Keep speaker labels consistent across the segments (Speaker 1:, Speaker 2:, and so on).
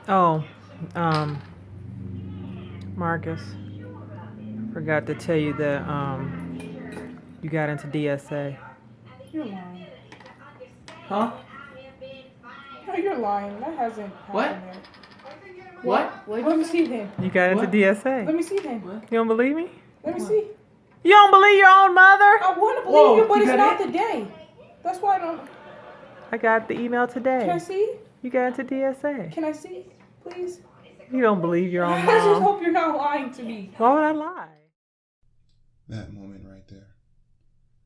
Speaker 1: Oh, um, Marcus, forgot to tell you that you got into DSA.
Speaker 2: You're lying.
Speaker 3: Huh?
Speaker 2: No, you're lying. That hasn't
Speaker 3: What?
Speaker 2: happened yet.
Speaker 3: What?
Speaker 2: What?
Speaker 3: What
Speaker 2: Let
Speaker 3: did
Speaker 2: me
Speaker 3: you say?
Speaker 2: see then.
Speaker 1: You got into
Speaker 3: What?
Speaker 1: DSA.
Speaker 2: Let me see then.
Speaker 3: What?
Speaker 1: You don't believe me?
Speaker 2: Let me
Speaker 3: What?
Speaker 2: see.
Speaker 1: You don't believe your own mother?
Speaker 2: I want to believe you,
Speaker 3: Whoa,
Speaker 2: but
Speaker 3: you
Speaker 2: it's
Speaker 3: got
Speaker 2: not
Speaker 3: it?
Speaker 2: the day. That's why I don't.
Speaker 1: I got the email
Speaker 2: Can I
Speaker 1: today.
Speaker 2: see?
Speaker 1: You got into DSA.
Speaker 2: Can I see, please?
Speaker 1: You don't believe your own
Speaker 2: I just
Speaker 1: mom.
Speaker 2: hope you're not lying to me.
Speaker 1: Why would I lie?
Speaker 4: That moment right there,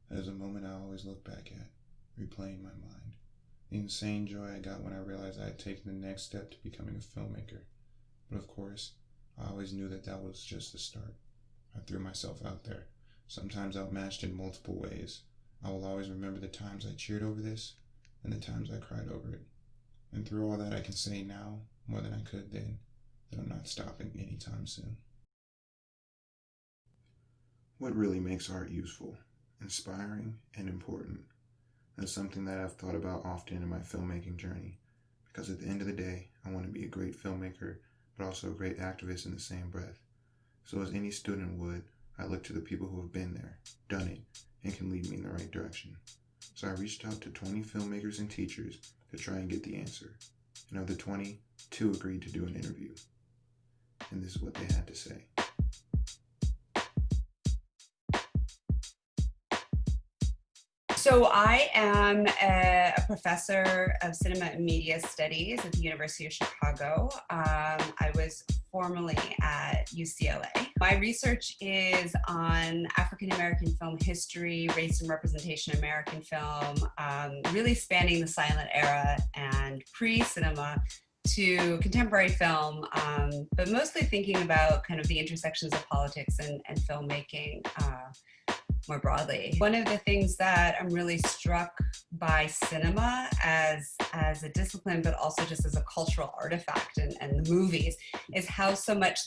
Speaker 4: that is a moment I always look back at, replaying my mind. The insane joy I got when I realized I had taken the next step to becoming a filmmaker. But of course, I always knew that that was just the start. I threw myself out there, sometimes outmatched in multiple ways. I will always remember the times I cheered over this and the times I cried over it. And through all that, I can say now, more than I could then, that I'm not stopping anytime soon. What really makes art useful, inspiring, and important? That's something that I've thought about often in my filmmaking journey. Because at the end of the day, I want to be a great filmmaker, but also a great activist in the same breath. So, as any student would, I look to the people who have been there, done it, and can lead me in the right direction. So, I reached out to 20 filmmakers and teachers to try and get the answer. And of the 20, 2 agreed to do an interview. And this is what they had to say.
Speaker 5: So I am a professor of cinema and media studies at the University of Chicago. I was formerly at UCLA. My research is on African American film history, race and representation in American film, really spanning the silent era and pre-cinema to contemporary film, but mostly thinking about kind of the intersections of politics and filmmaking more broadly. One of the things that I'm really struck by cinema as a discipline, but also just as a cultural artifact and the movies, is how so much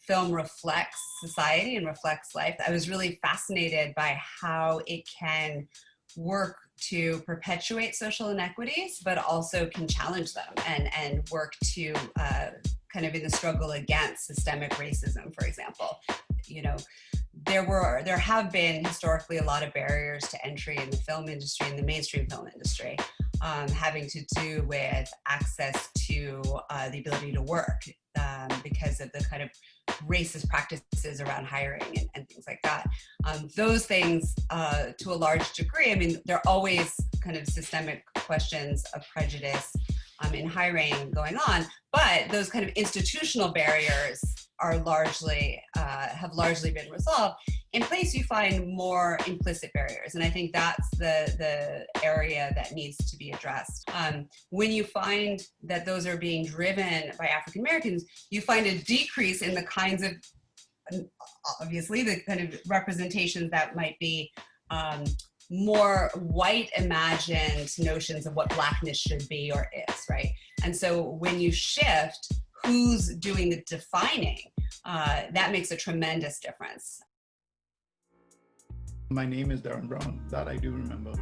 Speaker 5: film reflects society and reflects life. I was really fascinated by how it can work to perpetuate social inequities, but also can challenge them and work to kind of in the struggle against systemic racism, for example. You know, there have been historically a lot of barriers to entry in the film industry, in the mainstream film industry, having to do with access to the ability to work because of the kind of racist practices around hiring and things like that. Those things, to a large degree, I mean, there are always kind of systemic questions of prejudice in hiring going on, but those kind of institutional barriers are largely have largely been resolved. In place, you find more implicit barriers, and I think that's the area that needs to be addressed. When you find that those are being driven by African Americans, you find a decrease in the kinds of, obviously, the kind of representations that might be more white imagined notions of what blackness should be or is, right? And so when you shift who's doing the defining, that makes a tremendous difference.
Speaker 6: My name is Darren Brown, that I do remember.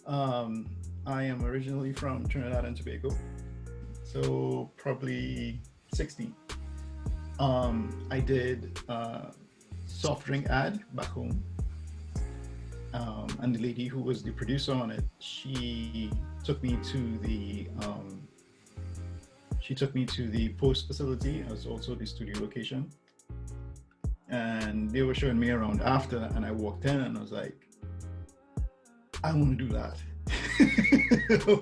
Speaker 6: I am originally from Trinidad and Tobago, so probably 60. I did a soft drink ad back home, and the lady who was the producer on it, she took me to the post facility as also the studio location, and they were showing me around after, and I walked in and I was like, I want to do that.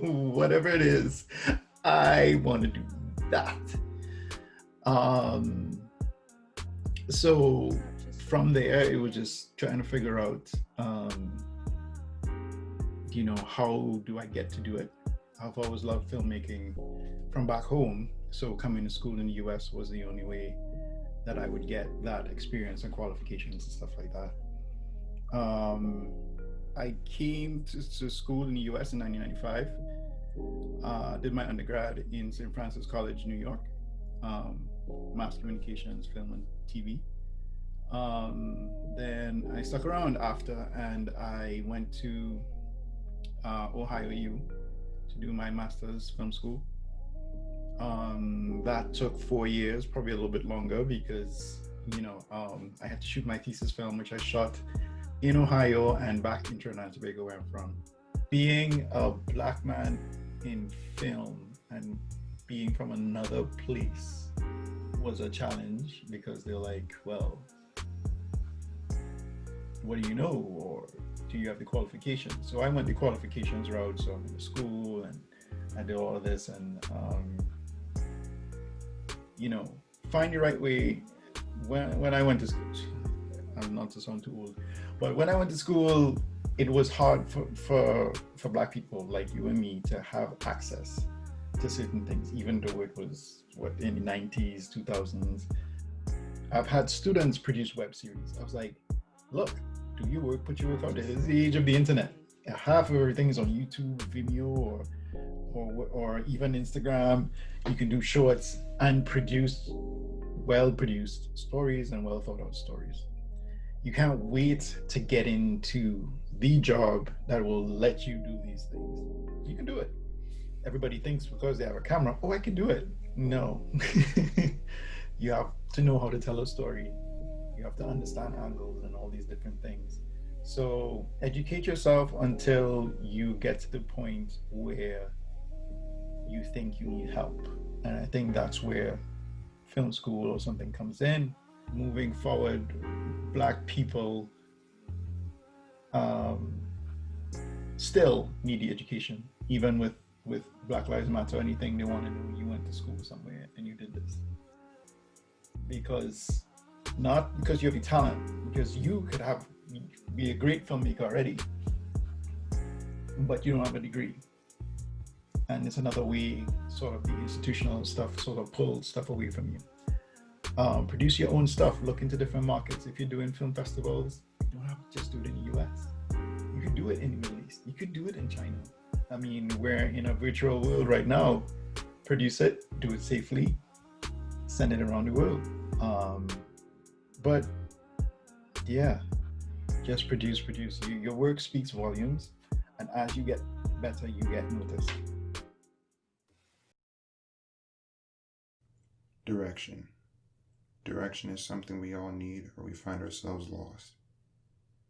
Speaker 6: Whatever it is, I want to do that. So from there, it was just trying to figure out, how do I get to do it? I've always loved filmmaking from back home, so coming to school in the US was the only way that I would get that experience and qualifications and stuff like that. I came to school in the US in 1995, did my undergrad in St. Francis College, New York, mass communications, film and TV. Then I stuck around after, and I went to Ohio U to do my master's film school. That took 4 years, probably a little bit longer, because I had to shoot my thesis film, which I shot in Ohio and back in Trinidad and Tobago, where I'm from. Being a black man in film and being from another place was a challenge, because they're like, well, what do you know, or do you have the qualifications? So I went the qualifications route. So I went to school and I did all of this, and find the right way. When I went to school, I'm not to sound too old, but when I went to school, it was hard for black people like you and me to have access to certain things, even though it was in the 90s, 2000s. I've had students produce web series. I was like, look, do your work, put your work out there. This is the age of the internet. Half of everything is on YouTube, Vimeo, or even Instagram. You can do shorts and produce well-produced stories and well-thought-out stories. You can't wait to get into the job that will let you do these things. You can do it. Everybody thinks because they have a camera, oh, I can do it. No. You have to know how to tell a story. You have to understand angles and all these different things. So educate yourself until you get to the point where you think you need help. And I think that's where film school or something comes in. Moving forward, black people still need the education, even with Black Lives Matter or anything. They want to know you went to school somewhere and you did this. Because, not because you have the talent, because you could be a great filmmaker already, but you don't have a degree. And it's another way, sort of the institutional stuff sort of pulls stuff away from you. Produce your own stuff, look into different markets. If you're doing film festivals, you don't have to just do it in the US. You could do it in the Middle East. You could do it in China. I mean, we're in a virtual world right now. Produce it, do it safely, send it around the world. But yeah, just produce. Your work speaks volumes, and as you get better, you get noticed.
Speaker 4: Direction. Direction is something we all need, or we find ourselves lost.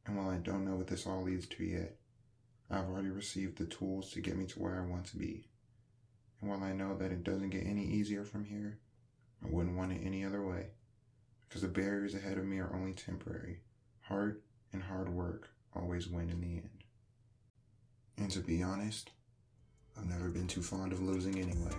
Speaker 4: And while I don't know what this all leads to yet, I've already received the tools to get me to where I want to be. And while I know that it doesn't get any easier from here, I wouldn't want it any other way, because the barriers ahead of me are only temporary. Heart and hard work always win in the end. And to be honest, I've never been too fond of losing anyway.